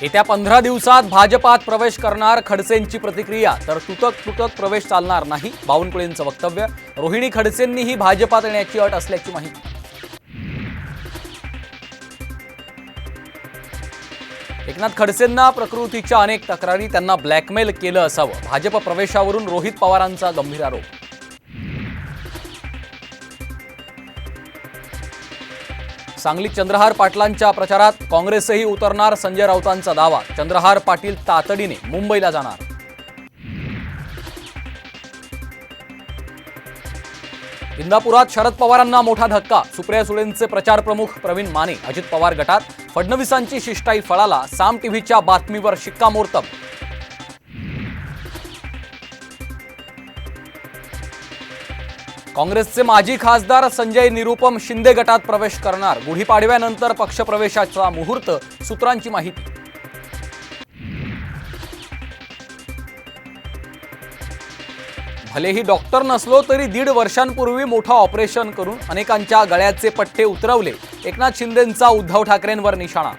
येत्या 15 दिवसात भाजपात प्रवेश करणार खडसेंची प्रतिक्रिया, तर तुटक प्रवेश चालणार नाही, बावनकुळेंचं वक्तव्य. रोहिणी खडसेंनीही भाजपात येण्याची अट असल्याची माहिती. एकनाथ खडसेंना प्रकृतीच्या अनेक तक्रारी, त्यांना ब्लॅकमेल केलं असावं, भाजप प्रवेशावरून रोहित पवारांचा गंभीर आरोप. सांगलीत चंद्रहार पाटलांच्या प्रचारात काँग्रेसही उतरणार, संजय राऊतांचा दावा. चंद्रहार पाटील तातडीने मुंबईला जाणार. इंदापुरात शरद पवारांना मोठा धक्का. सुप्रिया सुळेंचे प्रचार प्रमुख प्रवीण माने अजित पवार गटात. फडणवीसांची शिष्टाई फळाला. साम टीव्हीच्या बातमीवर शिक्कामोर्तब. काँग्रेसचे माजी खासदार संजय निरुपम शिंदे गटात प्रवेश करणार. गुढीपाडव्यानंतर पक्षप्रवेशाचा मुहूर्त, सूत्रांची माहिती. भलेही डॉक्टर नसलो तरी 1.5 वर्षांपूर्वी मोठं ऑपरेशन करून अनेकांच्या गळ्याचे पट्टे उतरवले. एकनाथ शिंदेंचा उद्धव ठाकरेंवर निशाणा.